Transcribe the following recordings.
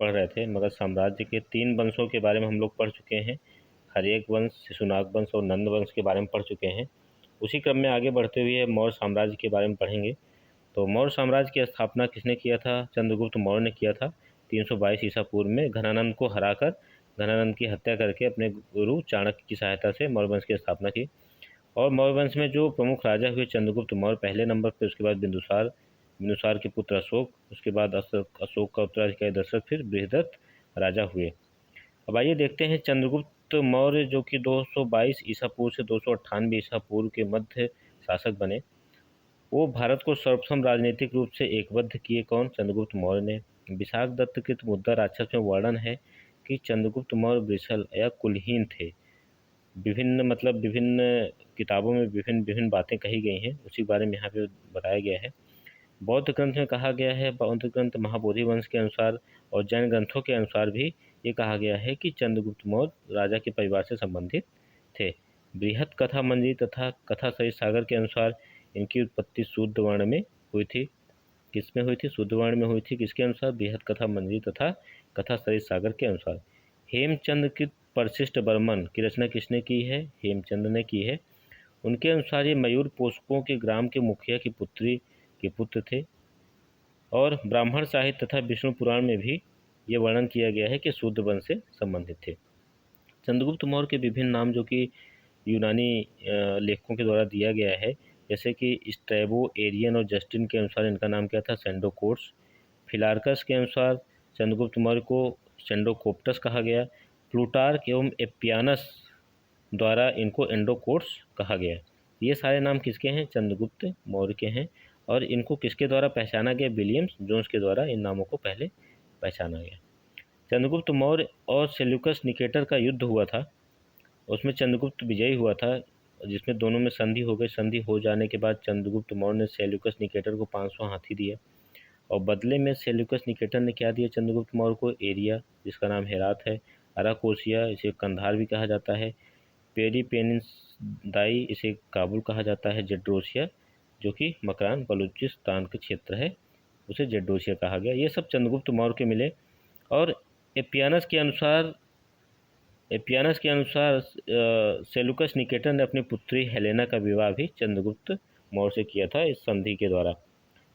पढ़ रहे थे, मगध साम्राज्य के 3 वंशों के बारे में हम लोग पढ़ चुके हैं। हर्यक वंश, शिशुनाग वंश और नंद वंश के बारे में पढ़ चुके हैं। उसी क्रम में आगे बढ़ते हुए मौर्य साम्राज्य के बारे में पढ़ेंगे। तो मौर्य साम्राज्य की स्थापना किसने किया था? चंद्रगुप्त मौर्य ने किया था 322 ईसा पूर्व में। घनानंद को हराकर, घनानंद की हत्या करके अपने गुरु चाणक्य की सहायता से मौर्य वंश की स्थापना की। और मौर्य वंश में जो प्रमुख राजा हुए, चंद्रगुप्त मौर्य पहले नंबर पर, उसके बाद बिंदुसार, बिंदुसार के पुत्र अशोक, उसके बाद अशोक का उत्तराधिकारी दशरथ, फिर बृहदत्त राजा हुए। अब आइए देखते हैं चंद्रगुप्त मौर्य जो कि 222 ईसा पूर्व से 298 ईसा पूर्व के मध्य शासक बने। वो भारत को सर्वप्रथम राजनीतिक रूप से एकबद्ध किए कौन? चंद्रगुप्त मौर्य ने। विशाख दत्त कृत मुद्दा राक्षस में वर्णन है कि चंद्रगुप्त मौर्य वृषल या कुलहीन थे। विभिन्न किताबों में विभिन्न विभिन्न बातें कही गई हैं, उसी बारे में यहाँ पे बताया गया है। बौद्ध ग्रंथ में कहा गया है, बौद्ध ग्रंथ महाबोधि वंश के अनुसार और जैन ग्रंथों के अनुसार भी ये कहा गया है कि चंद्रगुप्त मौर्य राजा के परिवार से संबंधित थे। बृहत कथा मंजरी तथा कथा सहित सागर के अनुसार इनकी उत्पत्ति शुद्ध वर्ण में हुई थी। किसमें हुई थी? शुद्ध वर्ण में हुई थी। किसके अनुसार? बृहत कथा मंजरी तथा कथा सहित सागर के अनुसार। हेमचंद्र की परशिष्ट बर्मन की रचना किसने की है? हेमचंद्र ने की है। उनके अनुसार ये मयूर पोषकों के ग्राम के मुखिया की पुत्री के पुत्र थे। और ब्राह्मण साहित्य तथा विष्णु पुराण में भी ये वर्णन किया गया है कि शुद्ध वंश से संबंधित थे। चंद्रगुप्त मौर्य के विभिन्न नाम जो कि यूनानी लेखकों के द्वारा दिया गया है, जैसे कि स्ट्रैबो, एरियन और जस्टिन के अनुसार इनका नाम क्या था? सेंडोकोट्स। फिलार्कस के अनुसार चंद्रगुप्त मौर्य को सेंडोकोप्टस कहा गया। प्लूटार्क एवं एपियानस द्वारा इनको एंडोकोट्स कहा गया। ये सारे नाम किसके हैं? चंद्रगुप्त मौर्य के हैं। और इनको किसके द्वारा पहचाना गया? विलियम्स जोन्स के द्वारा इन नामों को पहले पहचाना गया। चंद्रगुप्त मौर्य और सेल्यूकस निकेटर का युद्ध हुआ था, उसमें चंद्रगुप्त विजयी हुआ था, जिसमें दोनों में संधि हो गई। संधि हो जाने के बाद चंद्रगुप्त मौर्य ने सेल्यूकस निकेटर को 500 हाथी दिया और बदले में सेल्यूकस निकेटर ने क्या दिया चंद्रगुप्त मौर्य को? एरिया, जिसका नाम हेरात है। अराकोसिया, इसे कंधार भी कहा जाता है। पेरिपेनिंसदाई, इसे काबुल कहा जाता है। जेड्रोसिया, जो कि मकरान बलूचिस्तान का क्षेत्र है, उसे जेड्रोसिया कहा गया। ये सब चंद्रगुप्त मौर्य के मिले। और एपियानस के अनुसार सेल्यूकस निकेटर ने अपनी पुत्री हेलेना का विवाह भी चंद्रगुप्त मौर्य से किया था इस संधि के द्वारा।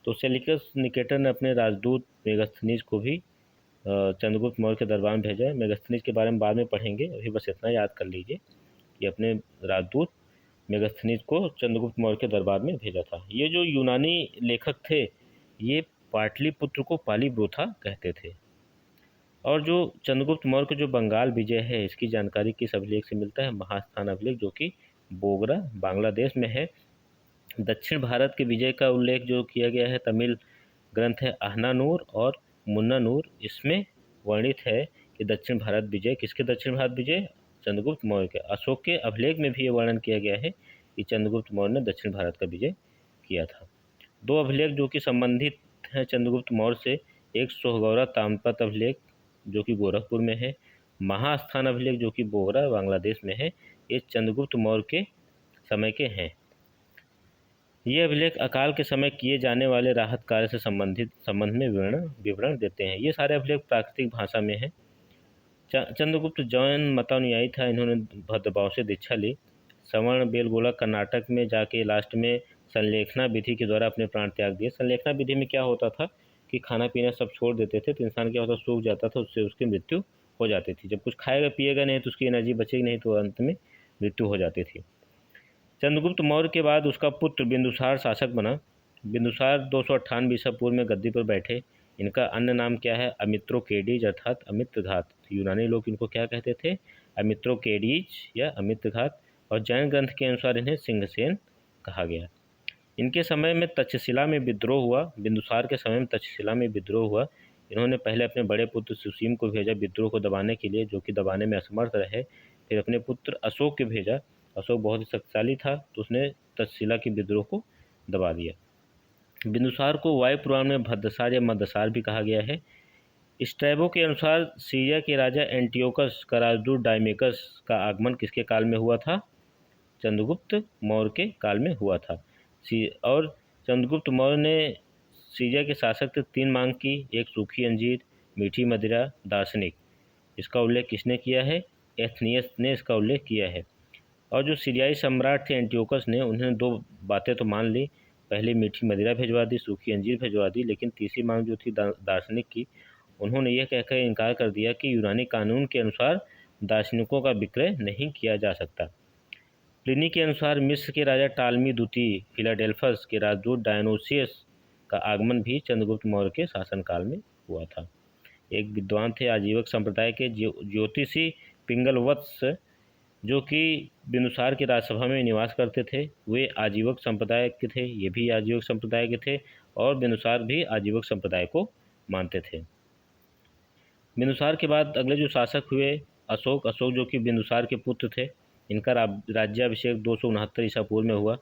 तो सेल्यूकस निकेटर ने अपने राजदूत मेगास्थनीज को भी चंद्रगुप्त मौर्य के दरबार में भेजा है। मेगास्थनीज के बारे में बाद में पढ़ेंगे, अभी बस इतना याद कर लीजिए कि अपने राजदूत मेगास्थनीज को चंद्रगुप्त मौर्य के दरबार में भेजा था। ये जो यूनानी लेखक थे, ये पाटलिपुत्र को पालीब्रोथा कहते थे। और जो चंद्रगुप्त मौर्य का जो बंगाल विजय है, इसकी जानकारी किस अभिलेख से मिलता है? महास्थान अभिलेख, जो कि बोगरा बांग्लादेश में है। दक्षिण भारत के विजय का उल्लेख जो किया गया है, तमिल ग्रंथ है अहनानूर और मुन्नानूर, इसमें वर्णित है कि दक्षिण भारत विजय, किसके दक्षिण भारत विजय? चंद्रगुप्त मौर्य के। अशोक के अभिलेख में भी ये वर्णन किया गया है कि चंद्रगुप्त मौर्य ने दक्षिण भारत का विजय किया था। 2 अभिलेख जो कि संबंधित हैं चंद्रगुप्त मौर्य से, एक सोहगौरा ताम्रपत्र अभिलेख जो कि गोरखपुर में है, महास्थान अभिलेख जो कि बोगरा बांग्लादेश में है। ये चंद्रगुप्त मौर्य के समय के हैं। ये अभिलेख अकाल के समय किए जाने वाले राहत कार्य से संबंध में विवरण देते हैं। ये सारे अभिलेख प्राकृतिक भाषा में हैं। चंद्रगुप्त जैन मतानुयायी था। इन्होंने भद्रभाव से दीक्षा ली। सवर्ण बेलगोला कर्नाटक में जाके लास्ट में संलेखना विधि के द्वारा अपने प्राण त्याग दिए। संलेखना विधि में क्या होता था कि खाना पीना सब छोड़ देते थे, तो इंसान क्या होता, सूख जाता था, उससे उसकी मृत्यु हो जाती थी। जब कुछ खाएगा पिएगा नहीं तो उसकी एनर्जी बचेगी नहीं, तो अंत में मृत्यु हो जाती थी। चंद्रगुप्त मौर्य के बाद उसका पुत्र बिंदुसार शासक बना। बिंदुसार 298 ईसा पूर्व में गद्दी पर बैठे। इनका अन्य नाम क्या है? अमित्रोकेडीज अर्थात अमित्रघात। यूनानी लोग इनको क्या कहते थे? अमित्रोकेडीज या अमित्रघात। और जैन ग्रंथ के अनुसार इन्हें सिंहसेन कहा गया। इनके समय में तक्षशिला में विद्रोह हुआ। बिंदुसार के समय में तक्षशिला में विद्रोह हुआ। इन्होंने पहले अपने बड़े पुत्र सुसीम को भेजा विद्रोह को दबाने के लिए, जो कि दबाने में असमर्थ रहे। फिर अपने पुत्र अशोक के भेजा। अशोक बहुत ही शक्तिशाली था, तो उसने तक्षशिला के विद्रोह को दबा दिया। बिंदुसार को वायु पुराण में भद्रसार या मदसार भी कहा गया है। स्ट्रैबो के अनुसार सीरिया के राजा एंटियोकस का राजदूत डायमेकस का आगमन किसके काल में हुआ था? चंद्रगुप्त मौर्य के काल में हुआ था। और चंद्रगुप्त मौर्य ने सीरिया के शासक से 3 मांग की, एक सूखी अंजीर, मीठी मदिरा, दार्शनिक, इसका उल्लेख किसने किया है? एथनियस ने इसका उल्लेख किया है। और जो सीरियाई सम्राट थे एंटियोकस ने, उन्होंने दो बातें तो मान ली, पहले मीठी मदिरा भिजवा दी, सूखी अंजीर भिजवा दी, लेकिन तीसरी मांग जो थी दार्शनिक की, उन्होंने यह कहकर इनकार कर दिया कि यूनानी कानून के अनुसार दार्शनिकों का विक्रय नहीं किया जा सकता। प्लिनी के अनुसार मिस्र के राजा टालमी द्वितीय फिलाडेल्फस के राजदूत डायनोसियस का आगमन भी चंद्रगुप्त मौर्य के शासनकाल में हुआ था। एक विद्वान थे आजीवक संप्रदाय के ज्योतिषी पिंगलवत्स, जो कि बिंदुसार की राजसभा में निवास करते थे। वे आजीवक संप्रदाय के थे, ये भी आजीवक संप्रदाय के थे, और बिंदुसार भी आजीवक संप्रदाय को मानते थे। बिंदुसार के बाद अगले जो शासक हुए अशोक जो कि बिंदुसार के पुत्र थे। इनका राज्याभिषेक 269 ईसा पूर्व में हुआ।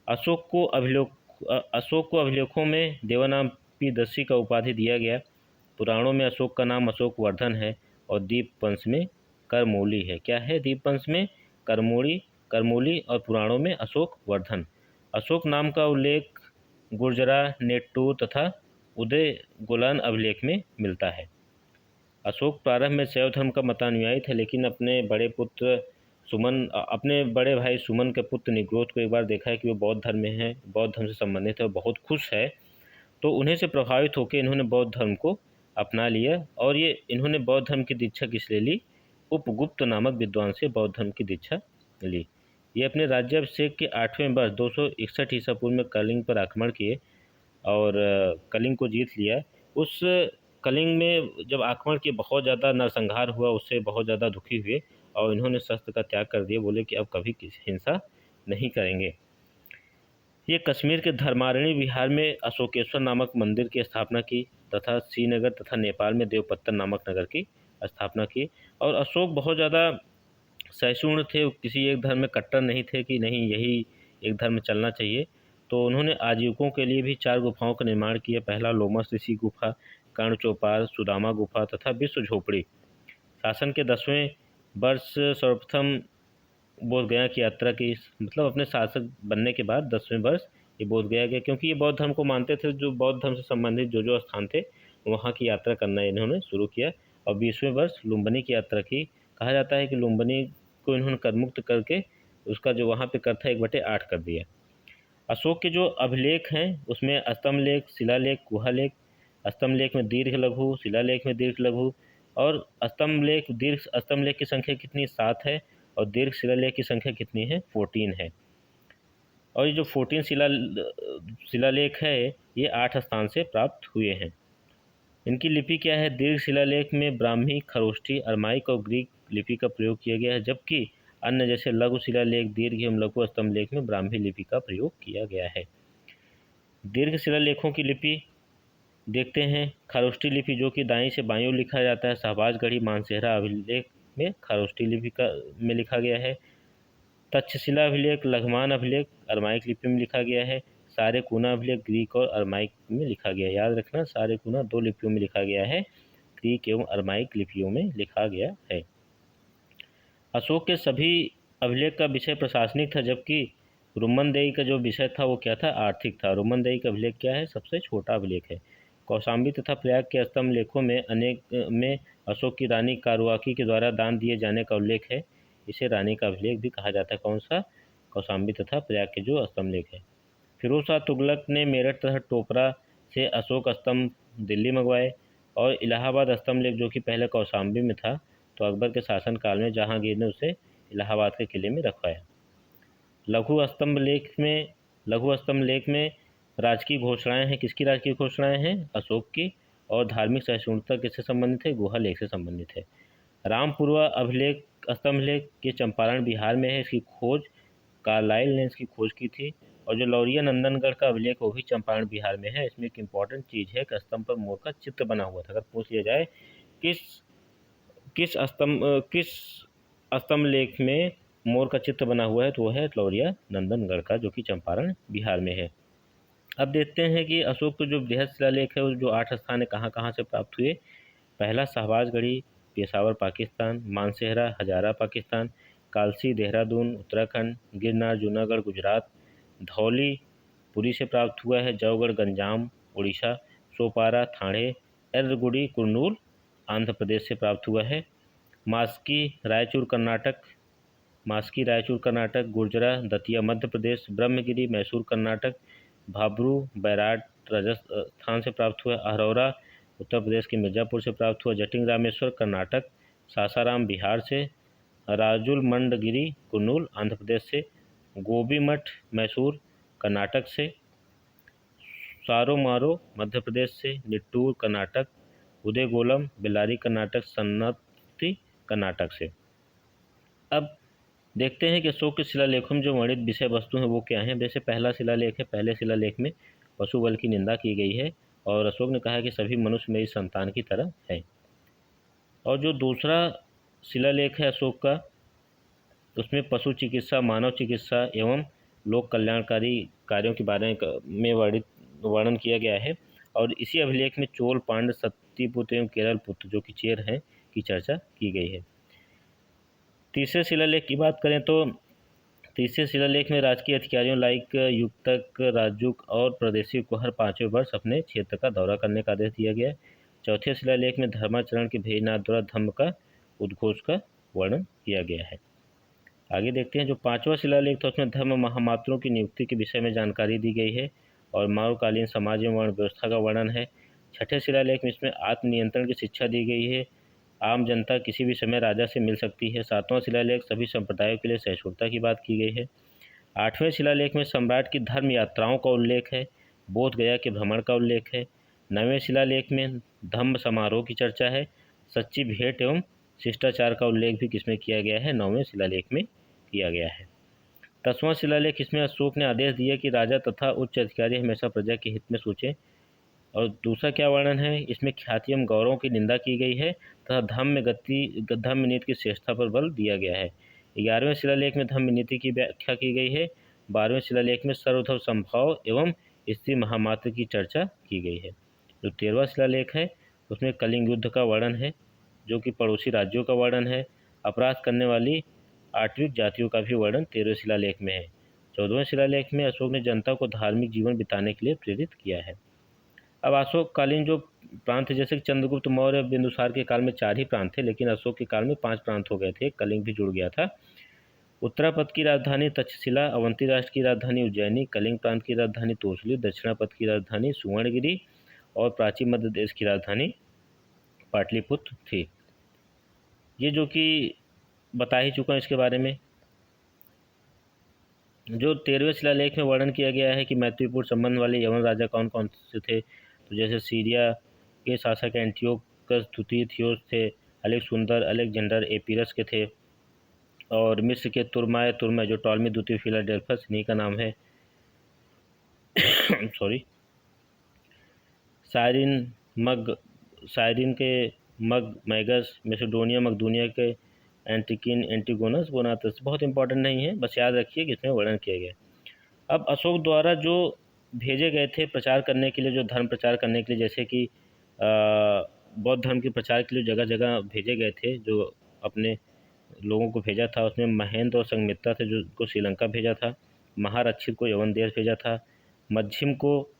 अशोक को अभिलेखों में देवानाम्पीदस्सी का उपाधि दिया गया। पुराणों में अशोक का नाम अशोक वर्धन है और दीपवंश में करमौली है। क्या है? दीपवंश में करमौली और पुराणों में अशोक वर्धन। अशोक नाम का उल्लेख गुर्जरा, नेट्टूर तथा उदय गोलन अभिलेख में मिलता है। अशोक प्रारंभ में शैव धर्म का मतानुयायी था, लेकिन अपने बड़े भाई सुमन के पुत्र निग्रोध को एक बार देखा है कि वो बौद्ध धर्म में है, बौद्ध धर्म से संबंधित है और बहुत खुश है, तो उन्हीं से प्रभावित होकर इन्होंने बौद्ध धर्म को अपना लिया। और ये इन्होंने बौद्ध धर्म की दीक्षा किस ले ली? उपगुप्त नामक विद्वान से बौद्ध धर्म की दीक्षा ली। ये अपने राज्याभिषेक के 8वें वर्ष 261 ईसा पूर्व में कलिंग पर आक्रमण किए और कलिंग को जीत लिया। उस कलिंग में जब आक्रमण किए, बहुत ज़्यादा नरसंहार हुआ, उससे बहुत ज़्यादा दुखी हुए और इन्होंने शस्त्र का त्याग कर दिया। बोले कि अब कभी किसी हिंसा नहीं करेंगे। ये कश्मीर के धर्मारण्य विहार में अशोकेश्वर नामक मंदिर की स्थापना की तथा श्रीनगर तथा नेपाल में देवपत्तन नामक नगर की स्थापना की। और अशोक बहुत ज़्यादा सहिष्णु थे, किसी एक धर्म में कट्टर नहीं थे कि नहीं यही एक धर्म चलना चाहिए। तो उन्होंने आजीविकों के लिए भी 4 गुफाओं का निर्माण किया। पहला लोमस ऋषि गुफा, कर्ण चौपाल, सुदामा गुफा तथा विश्व झोपड़ी। शासन के 10वें वर्ष सर्वप्रथम बोधगया की यात्रा की, मतलब अपने शासक बनने के बाद 10वें वर्ष ये बोधगया गए, क्योंकि ये बौद्ध धर्म को मानते थे। जो बौद्ध धर्म से संबंधित जो स्थान थे वहाँ की यात्रा करना इन्होंने शुरू किया। और 20वें वर्ष लुम्बिनी की यात्रा की। कहा जाता है कि लुम्बिनी को इन्होंने करमुक्त करके उसका जो वहाँ पे कर था 1/8 कर दिया। अशोक के जो अभिलेख हैं उसमें स्तंभलेख, शिलालेख, गुहालेख, स्तंभलेख में दीर्घ लघु, शिलालेख में दीर्घ लघु और दीर्घ स्तंभलेख की संख्या कितनी? 7 है और दीर्घ शिलालेख की संख्या कितनी है? 14 है। और ये जो 14 शिलालेख है ये 8 स्थान से प्राप्त हुए हैं। इनकी लिपि क्या है? दीर्घ शिलालेख में ब्राह्मी, खरोष्ठी, अरमाइक और ग्रीक लिपि का प्रयोग किया गया है, जबकि अन्य जैसे लघु शिलालेख, दीर्घ एवं लघु स्तंभलेख में ब्राह्मी लिपि का प्रयोग किया गया है। दीर्घ शिलालेखों की लिपि देखते हैं। खरोष्ठी लिपि जो कि दाईं से बाईं ओर लिखा जाता है। शाहबाजगढ़ी मानसेहरा अभिलेख में खरोष्ठी लिपि में लिखा गया है। तक्षशिला अभिलेख, लघमान अभिलेख अरमाइक लिपि में लिखा गया है। सारेकुना अभिलेख ग्रीक और अरमाइक में लिखा गया है। याद रखना, सारेकुना 2 लिपियों में लिखा गया है, ग्रीक एवं अरमाइक लिपियों में लिखा गया है। अशोक के सभी अभिलेख का विषय प्रशासनिक था, जबकि रुमनदेही का जो विषय था वो क्या था? आर्थिक था। रुमनदेही का अभिलेख क्या है? सबसे छोटा अभिलेख है। कौशाम्बी तथा प्रयाग के स्तंभ लेखों में अनेक में अशोक की रानी कारुआकी के द्वारा दान दिए जाने का उल्लेख है। इसे रानी का अभिलेख भी कहा जाता है। कौन सा? कौशाम्बी तथा प्रयाग के जो स्तंभ लेख है। फिरोज शाह तुगलक ने मेरठ तथा टोपरा से अशोक स्तंभ दिल्ली मंगवाए और इलाहाबाद स्तंभ लेख जो कि पहले कौशाम्बी में था, तो अकबर के शासनकाल में जहांगीर ने उसे इलाहाबाद के किले में रखवाया। लघु स्तंभ लेख में राजकीय घोषणाएं हैं। किसकी राजकीय घोषणाएं हैं? अशोक की। और धार्मिक सहिष्णुता किससे संबंधित है? गुहा लेख से संबंधित है। रामपुरवा अभिलेख स्तंभ लेख ये चंपारण बिहार में है। इसकी खोज कार्लाइल ने इसकी खोज की थी। और जो लौरिया नंदनगढ़ का अभिलेख वो भी चंपारण बिहार में है। इसमें एक इम्पॉर्टेंट चीज़ है कि स्तंभ पर मोर का चित्र बना हुआ था। अगर पूछ लिया जाए किस स्तंभ लेख में मोर का चित्र बना हुआ है, तो वह है लौरिया नंदनगढ़ का, जो कि चंपारण बिहार में है। अब देखते हैं कि अशोक के जो बृहद शिलालेख है वो जो 8 स्थान है कहाँ कहाँ से प्राप्त हुए। पहला शाहबाजगढ़ी पेशावर पाकिस्तान, मानसेहरा हजारा पाकिस्तान, कालसी देहरादून उत्तराखंड, गिरनार जूनागढ़ गुजरात, धौली पुरी से प्राप्त हुआ है, जौगढ़ गंजाम उड़ीसा, सोपारा थाणे, एर्रगुडी कुरनूल आंध्र प्रदेश से प्राप्त हुआ है। मास्की रायचूर कर्नाटक, गुर्जरा दतिया मध्य प्रदेश, ब्रह्मगिरी मैसूर कर्नाटक, भाब्रू बैराट राजस्थान से प्राप्त हुआ। अरोरा उत्तर प्रदेश के मिर्ज़ापुर से प्राप्त हुआ। जटिंग रामेश्वर कर्नाटक, सासाराम बिहार से, राजुल मंडगिरी कुर्नूल आंध्र प्रदेश से, गोबी मठ मैसूर कर्नाटक से, सारोमारो मध्य प्रदेश से, निट्टूर कर्नाटक, उदयगोलम बेल्लारी कर्नाटक, सन्नति कर्नाटक से। अब देखते हैं कि अशोक के शिलालेखों में जो वर्णित विषय वस्तु हैं वो क्या हैं। जैसे पहला शिलालेख है, पहले शिलालेख में पशु बल की निंदा की गई है और अशोक ने कहा कि सभी मनुष्य मेरी संतान की तरह है। और जो दूसरा शिलालेख है अशोक का, उसमें पशु चिकित्सा, मानव चिकित्सा एवं लोक कल्याणकारी कार्यों के बारे में वर्णन किया गया है। और इसी अभिलेख में चोल, पांड्य, सत्यपुत्र एवं केरल पुत्र जो कि चेर हैं की चर्चा की गई है। तीसरे शिलालेख की बात करें तो तीसरे शिलालेख में राजकीय अधिकारियों लाइक युक्तक, राजूक और प्रदेशी को हर 5वें वर्ष अपने क्षेत्र का दौरा करने का आदेश दिया गया है। चौथे शिलालेख में धर्माचरण के भेजनाथ द्वारा धम्म का उद्घोष का वर्णन किया गया है। आगे देखते हैं जो 5वां शिलालेख था उसमें धर्म महामात्रों की नियुक्ति के विषय में जानकारी दी गई है और मौर्यकालीन समाज में वर्ण व्यवस्था का वर्णन है। छठे शिलालेख में इसमें आत्मनियंत्रण की शिक्षा दी गई है। आम जनता किसी भी समय राजा से मिल सकती है। 7वां शिलालेख सभी संप्रदायों के लिए सहिष्णुता की बात की गई है। 8वें शिलालेख में सम्राट की धर्म यात्राओं का उल्लेख है। बोध गया के भ्रमण का उल्लेख है। 9वें शिलालेख में धम्म समारोह की चर्चा है। सच्ची भेंट एवं शिष्टाचार का उल्लेख भी किसमें किया गया है, 9वें शिलालेख में किया गया है। 10वां शिलालेख इसमें अशोक ने आदेश दिया कि राजा तथा उच्च अधिकारी हमेशा प्रजा के हित में सोचें। और दूसरा क्या वर्णन है, इसमें ख्याति एवं गौरव की निंदा की गई है तथा धम्म नीति की श्रेष्ठता पर बल दिया गया है। 11वें शिलालेख में धम्म नीति की व्याख्या की गई है। 12वें शिलालेख में सर्वधर्म संभाव एवं स्त्री महामात्र की चर्चा की गई है। जो 13वां शिलालेख है उसमें कलिंग युद्ध का वर्णन है जो कि पड़ोसी राज्यों का वर्णन है। अपराध करने वाली आठविक जातियों का भी वर्णन 13वें शिलालेख में है। 14वें शिलालेख में अशोक ने जनता को धार्मिक जीवन बिताने के लिए प्रेरित किया है। अब अशोककालीन जो प्रांत थे जैसे कि चंद्रगुप्त मौर्य बिंदुसार के काल में 4 ही प्रांत थे, लेकिन अशोक के काल में 5 प्रांत हो गए थे, कलिंग भी जुड़ गया था। उत्तरापद की राजधानी तक्षशिला, अवंती राष्ट्र की राजधानी उज्जैनी, कलिंग प्रांत की राजधानी तोसली, दक्षिणापद की राजधानी सुवर्णगिरी और प्राचीन मध्य देश की राजधानी पाटलिपुत्र थी। ये जो कि बता ही चुका इसके बारे में। जो 13वें शिलालेख में वर्णन किया गया है कि मैत्रीपूर्ण संबंध वाले यवन राजा कौन कौन से थे, तो जैसे सीरिया के शासक एंटियोकस द्वितीय थियोस थे, अलेक्सुंदर, अलेक्जेंडर, एपीरस के थे, और मिस्र के तुर्माय जो टॉलमी द्वितीय फिलाडेल्फस इन्हीं का नाम है। सॉरी, साइरिन के मैगस, मैसेडोनिया मकदूनिया के एंटिगोनस बोनातस। बहुत इंपॉर्टेंट नहीं है, बस याद रखिए कि इसमें वर्णन किया गया। अब अशोक द्वारा जो भेजे गए थे प्रचार करने के लिए, जो धर्म प्रचार करने के लिए, जैसे कि बौद्ध धर्म के प्रचार के लिए जगह जगह भेजे गए थे, जो अपने लोगों को भेजा था, उसमें महेंद्र और संघमित्रा थे जो को श्रीलंका भेजा था, महारक्षित को यवन देश भेजा था, मध्यम को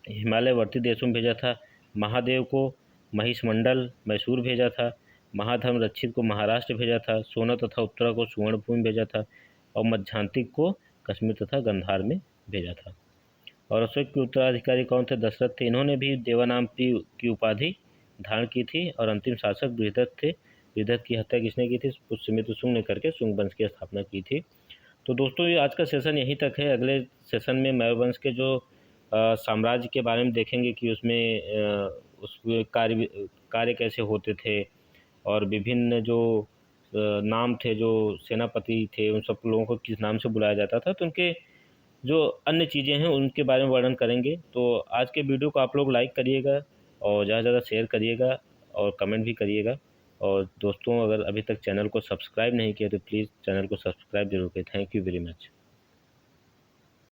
हिमालयवर्ती देशों में भेजा था, महादेव को महिषमंडल मैसूर भेजा था, महाधर्म रक्षित को महाराष्ट्र भेजा था, सोना तथा उत्तरा को सुवर्णभूमि भेजा था और मध्यांतिक को कश्मीर तथा गंधार में भेजा था। और अशोक के उत्तराधिकारी कौन थे, दशरथ थे। इन्होंने भी देवानाम्पी की उपाधि धारण की थी और अंतिम शासक बृहदत्त थे। बृहदत्त की हत्या किसने की थी, पुष्यमित्र शुंग ने करके शुंग वंश की स्थापना की थी। तो दोस्तों ये आज का सेशन यहीं तक है। अगले सेशन में मौर्य वंश के जो साम्राज्य के बारे में देखेंगे कि उसमें उसके कार्य कैसे होते थे और विभिन्न जो नाम थे, जो सेनापति थे, उन सब लोगों को किस नाम से बुलाया जाता था, तो उनके जो अन्य चीज़ें हैं उनके बारे में वर्णन करेंगे। तो आज के वीडियो को आप लोग लाइक करिएगा और ज़्यादा से ज़्यादा शेयर करिएगा और कमेंट भी करिएगा। और दोस्तों अगर अभी तक चैनल को सब्सक्राइब नहीं किया तो प्लीज़ चैनल को सब्सक्राइब जरूर करें। Thank you very much.